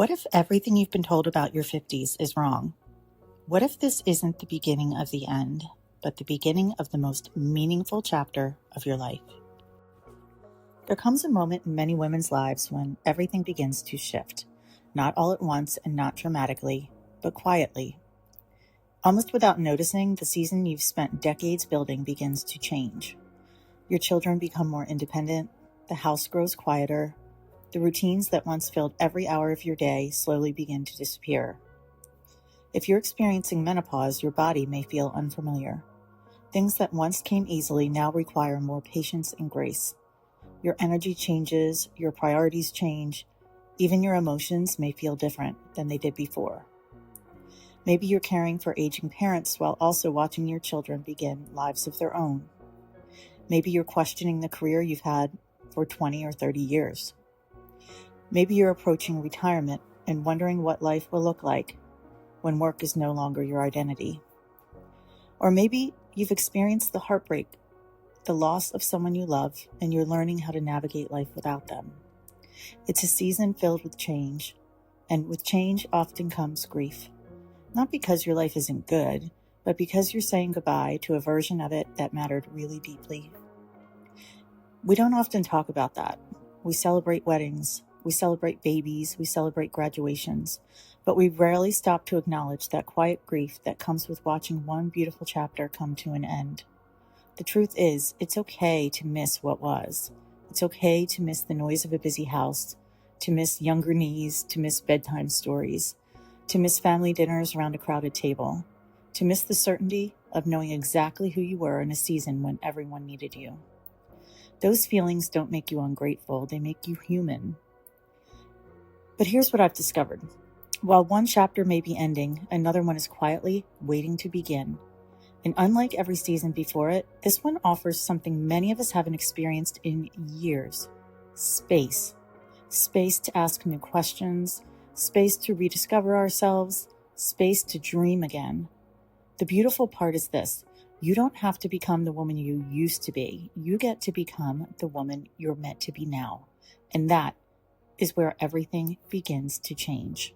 What if everything you've been told about your 50s is wrong? What if this isn't the beginning of the end, but the beginning of the most meaningful chapter of your life? There comes a moment in many women's lives when everything begins to shift, not all at once and not dramatically, but quietly. Almost without noticing, the season you've spent decades building begins to change. Your children become more independent, the house grows quieter, the routines that once filled every hour of your day slowly begin to disappear. If you're experiencing menopause, your body may feel unfamiliar. Things that once came easily now require more patience and grace. Your energy changes, your priorities change, even your emotions may feel different than they did before. Maybe you're caring for aging parents while also watching your children begin lives of their own. Maybe you're questioning the career you've had for 20 or 30 years. Maybe you're approaching retirement and wondering what life will look like when work is no longer your identity. Or maybe you've experienced the heartbreak, the loss of someone you love, and you're learning how to navigate life without them. It's a season filled with change, and with change often comes grief. Not because your life isn't good, but because you're saying goodbye to a version of it that mattered really deeply. We don't often talk about that. We celebrate weddings, we celebrate babies, we celebrate graduations, but we rarely stop to acknowledge that quiet grief that comes with watching one beautiful chapter come to an end. The truth is, it's okay to miss what was. It's okay to miss the noise of a busy house, to miss younger knees, to miss bedtime stories, to miss family dinners around a crowded table, to miss the certainty of knowing exactly who you were in a season when everyone needed you. Those feelings don't make you ungrateful, they make you human. But here's what I've discovered. While one chapter may be ending, another one is quietly waiting to begin. And unlike every season before it, this one offers something many of us haven't experienced in years. Space. Space to ask new questions, space to rediscover ourselves, space to dream again. The beautiful part is this. You don't have to become the woman you used to be. You get to become the woman you're meant to be now. And that is where everything begins to change.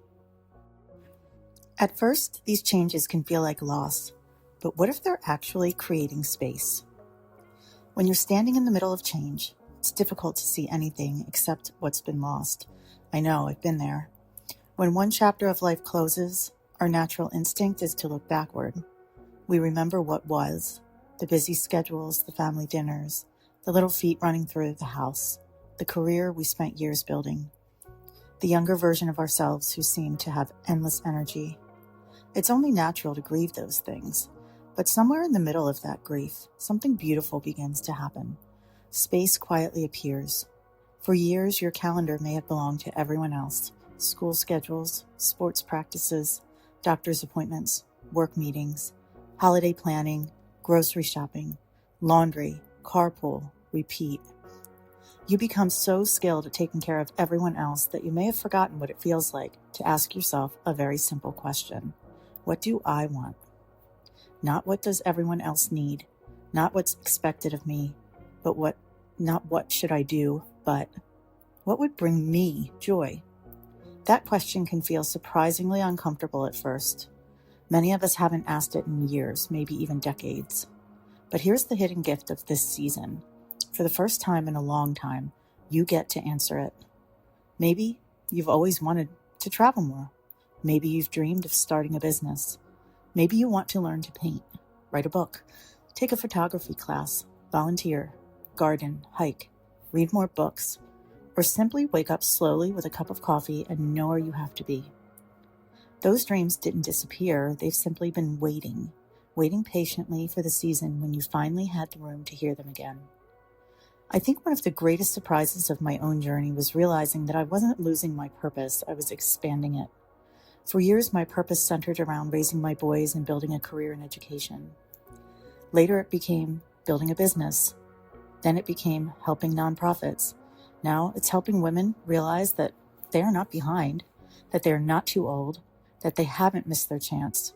At first, these changes can feel like loss, but what if they're actually creating space? When you're standing in the middle of change, it's difficult to see anything except what's been lost. I know, I've been there. When one chapter of life closes, our natural instinct is to look backward. We remember what was, the busy schedules, the family dinners, the little feet running through the house, the career we spent years building, the younger version of ourselves who seemed to have endless energy. It's only natural to grieve those things, but somewhere in the middle of that grief, something beautiful begins to happen. Space quietly appears. For years, your calendar may have belonged to everyone else. School schedules, sports practices, doctor's appointments, work meetings, holiday planning, grocery shopping, laundry, carpool, repeat. You become so skilled at taking care of everyone else that you may have forgotten what it feels like to ask yourself a very simple question. What do I want? Not what does everyone else need, not what's expected of me, but not what should I do, but what would bring me joy? That question can feel surprisingly uncomfortable at first. Many of us haven't asked it in years, maybe even decades. But here's the hidden gift of this season. For the first time in a long time, you get to answer it. Maybe you've always wanted to travel more. Maybe you've dreamed of starting a business. Maybe you want to learn to paint, write a book, take a photography class, volunteer, garden, hike, read more books, or simply wake up slowly with a cup of coffee and know where you have to be. Those dreams didn't disappear, they've simply been waiting patiently for the season when you finally had the room to hear them again. I think one of the greatest surprises of my own journey was realizing that I wasn't losing my purpose, I was expanding it. For years, my purpose centered around raising my boys and building a career in education. Later, it became building a business. Then it became helping nonprofits. Now it's helping women realize that they are not behind, that they are not too old, that they haven't missed their chance.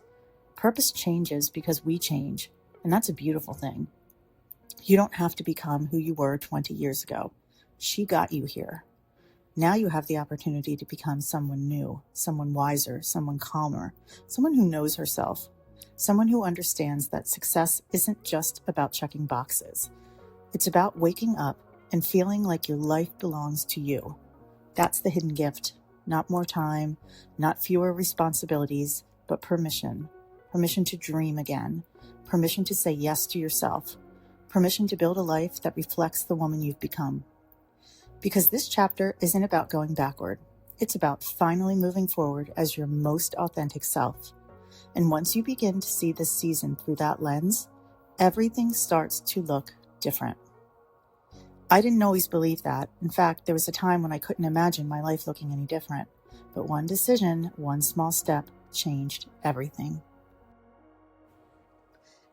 Purpose changes because we change, and that's a beautiful thing. You don't have to become who you were 20 years ago. She got you here. Now you have the opportunity to become someone new, someone wiser, someone calmer, someone who knows herself, someone who understands that success isn't just about checking boxes. It's about waking up and feeling like your life belongs to you. That's the hidden gift. Not more time, not fewer responsibilities, but permission. Permission to dream again. Permission to say yes to yourself. Permission to build a life that reflects the woman you've become. Because this chapter isn't about going backward. It's about finally moving forward as your most authentic self. And once you begin to see this season through that lens, everything starts to look different. I didn't always believe that. In fact, there was a time when I couldn't imagine my life looking any different. But one decision, one small step, changed everything.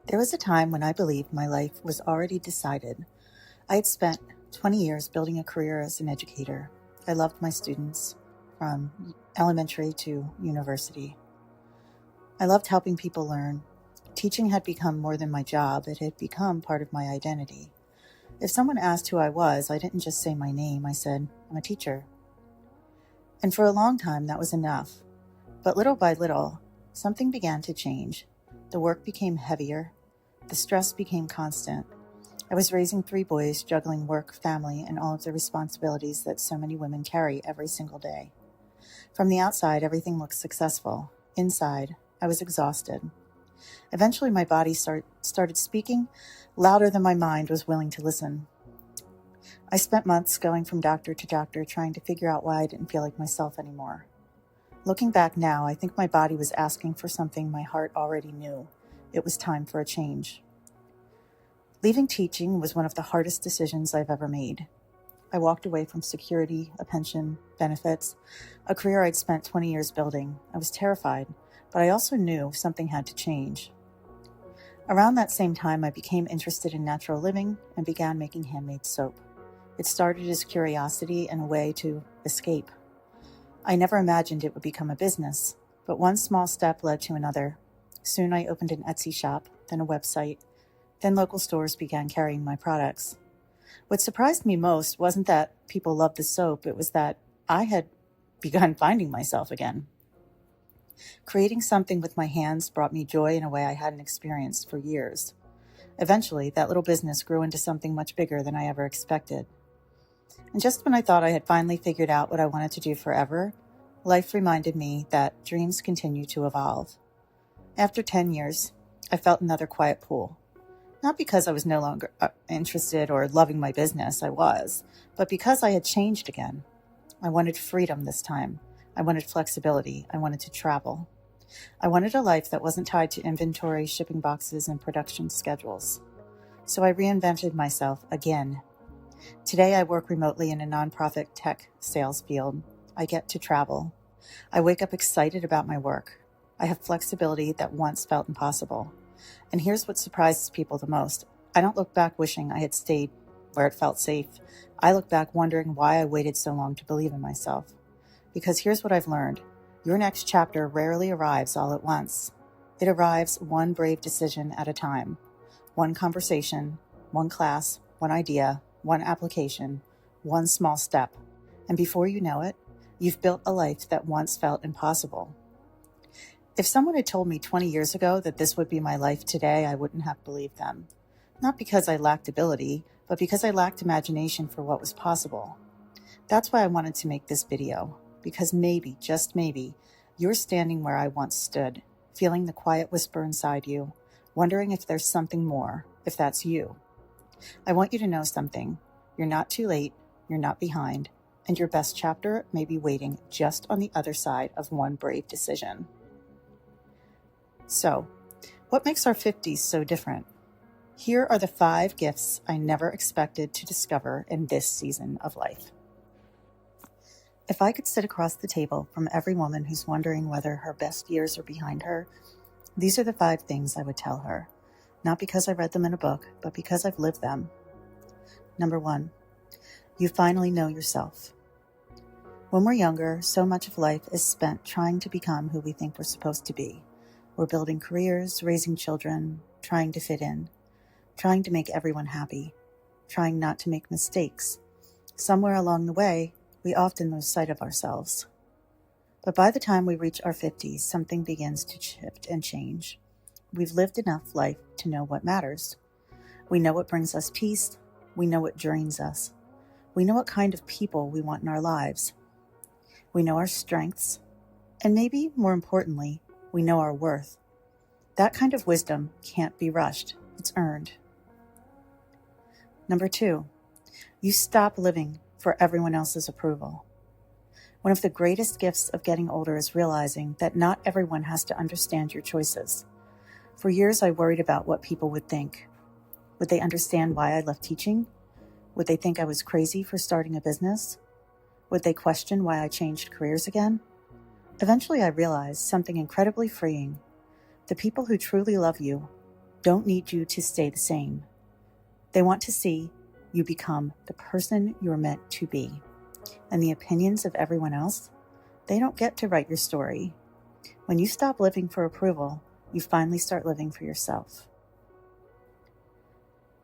There was a time when I believed my life was already decided. I had spent 20 years building a career as an educator. I loved my students, from elementary to university. I loved helping people learn. Teaching had become more than my job. It had become part of my identity. If someone asked who I was, I didn't just say my name. I said, I'm a teacher. And for a long time, that was enough. But little by little, something began to change. The work became heavier. The stress became constant. I was raising 3 boys, juggling work, family, and all of the responsibilities that so many women carry every single day. From the outside, everything looked successful. Inside, I was exhausted. Eventually, my body started speaking louder than my mind was willing to listen. I spent months going from doctor to doctor trying to figure out why I didn't feel like myself anymore. Looking back now, I think my body was asking for something my heart already knew. It was time for a change. Leaving teaching was one of the hardest decisions I've ever made. I walked away from security, a pension, benefits, a career I'd spent 20 years building. I was terrified, but I also knew something had to change. Around that same time, I became interested in natural living and began making handmade soap. It started as curiosity and a way to escape. I never imagined it would become a business, but one small step led to another. Soon I opened an Etsy shop, then a website, then local stores began carrying my products. What surprised me most wasn't that people loved the soap, it was that I had begun finding myself again. Creating something with my hands brought me joy in a way I hadn't experienced for years. Eventually, that little business grew into something much bigger than I ever expected. And just when I thought I had finally figured out what I wanted to do forever, life reminded me that dreams continue to evolve. After 10 years, I felt another quiet pull. Not because I was no longer interested or loving my business, I was, but because I had changed again. I wanted freedom this time. I wanted flexibility. I wanted to travel. I wanted a life that wasn't tied to inventory, shipping boxes, and production schedules. So I reinvented myself again. Today I work remotely in a nonprofit tech sales field. I get to travel. I wake up excited about my work. I have flexibility that once felt impossible. And here's what surprises people the most. I don't look back wishing I had stayed where it felt safe. I look back wondering why I waited so long to believe in myself. Because here's what I've learned. Your next chapter rarely arrives all at once. It arrives one brave decision at a time. One conversation, one class, one idea, one application, one small step. And before you know it, you've built a life that once felt impossible. If someone had told me 20 years ago that this would be my life today, I wouldn't have believed them. Not because I lacked ability, but because I lacked imagination for what was possible. That's why I wanted to make this video. Because maybe, just maybe, you're standing where I once stood, feeling the quiet whisper inside you, wondering if there's something more, if that's you. I want you to know something. You're not too late, you're not behind, and your best chapter may be waiting just on the other side of one brave decision. So, what makes our 50s so different? Here are the 5 gifts I never expected to discover in this season of life. If I could sit across the table from every woman who's wondering whether her best years are behind her, these are the 5 things I would tell her. Not because I read them in a book, but because I've lived them. Number 1, you finally know yourself. When we're younger, so much of life is spent trying to become who we think we're supposed to be. We're building careers, raising children, trying to fit in, trying to make everyone happy, trying not to make mistakes. Somewhere along the way, we often lose sight of ourselves. But by the time we reach our 50s, something begins to shift and change. We've lived enough life to know what matters. We know what brings us peace. We know what drains us. We know what kind of people we want in our lives. We know our strengths. And maybe, more importantly, we know our worth. That kind of wisdom can't be rushed. It's earned. Number 2, you stop living for everyone else's approval. One of the greatest gifts of getting older is realizing that not everyone has to understand your choices. For years, I worried about what people would think. Would they understand why I left teaching? Would they think I was crazy for starting a business? Would they question why I changed careers again? Eventually, I realized something incredibly freeing. The people who truly love you don't need you to stay the same. They want to see you become the person you're meant to be. And the opinions of everyone else, they don't get to write your story. When you stop living for approval, you finally start living for yourself.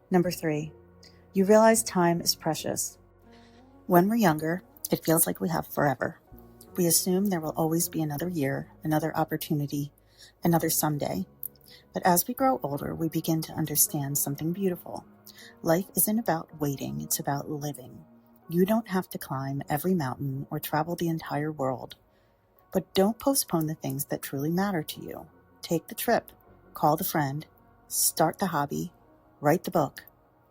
Number 3, you realize time is precious. When we're younger, it feels like we have forever. We assume there will always be another year, another opportunity, another someday. But as we grow older, we begin to understand something beautiful. Life isn't about waiting, it's about living. You don't have to climb every mountain or travel the entire world. But don't postpone the things that truly matter to you. Take the trip, call the friend, start the hobby, write the book,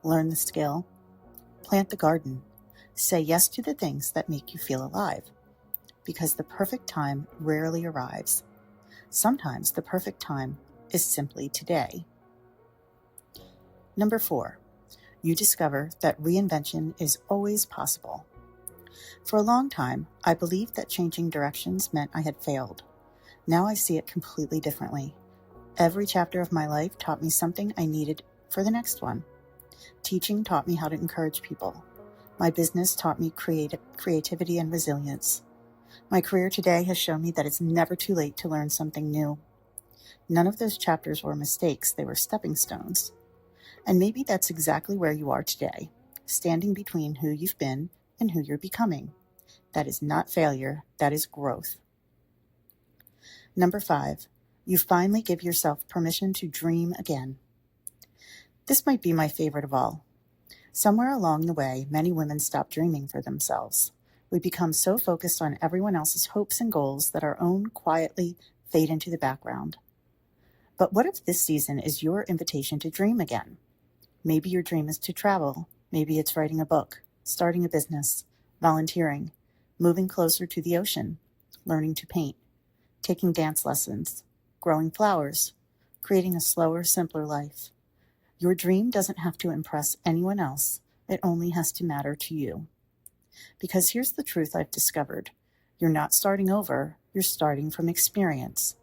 learn the skill, plant the garden. Say yes to the things that make you feel alive. Because the perfect time rarely arrives. Sometimes the perfect time is simply today. Number 4, you discover that reinvention is always possible. For a long time, I believed that changing directions meant I had failed. Now I see it completely differently. Every chapter of my life taught me something I needed for the next one. Teaching taught me how to encourage people. My business taught me creativity and resilience. My career today has shown me that it's never too late to learn something new. None of those chapters were mistakes, they were stepping stones. And maybe that's exactly where you are today, standing between who you've been and who you're becoming. That is not failure, that is growth. Number 5, you finally give yourself permission to dream again. This might be my favorite of all. Somewhere along the way, many women stop dreaming for themselves. We become so focused on everyone else's hopes and goals that our own quietly fade into the background. But what if this season is your invitation to dream again? Maybe your dream is to travel. Maybe it's writing a book, starting a business, volunteering, moving closer to the ocean, learning to paint, taking dance lessons, growing flowers, creating a slower, simpler life. Your dream doesn't have to impress anyone else. It only has to matter to you. Because here's the truth I've discovered. You're not starting over, you're starting from experience.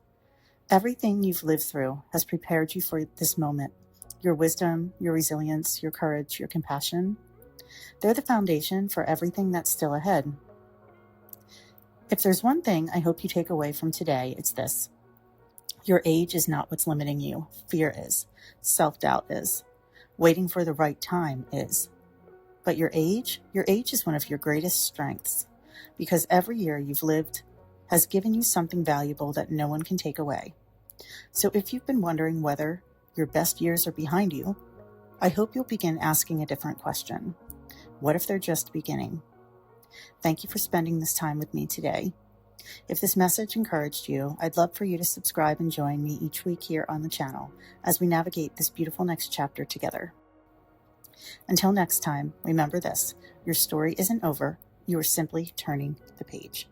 Everything you've lived through has prepared you for this moment. Your wisdom, your resilience, your courage, your compassion, they're the foundation for everything that's still ahead. If there's one thing I hope you take away from today, it's this. Your age is not what's limiting you. Fear is. Self-doubt is. Waiting for the right time is. But your age is one of your greatest strengths, because every year you've lived has given you something valuable that no one can take away. So if you've been wondering whether your best years are behind you, I hope you'll begin asking a different question. What if they're just beginning? Thank you for spending this time with me today. If this message encouraged you, I'd love for you to subscribe and join me each week here on the channel as we navigate this beautiful next chapter together. Until next time, remember this, your story isn't over, you are simply turning the page.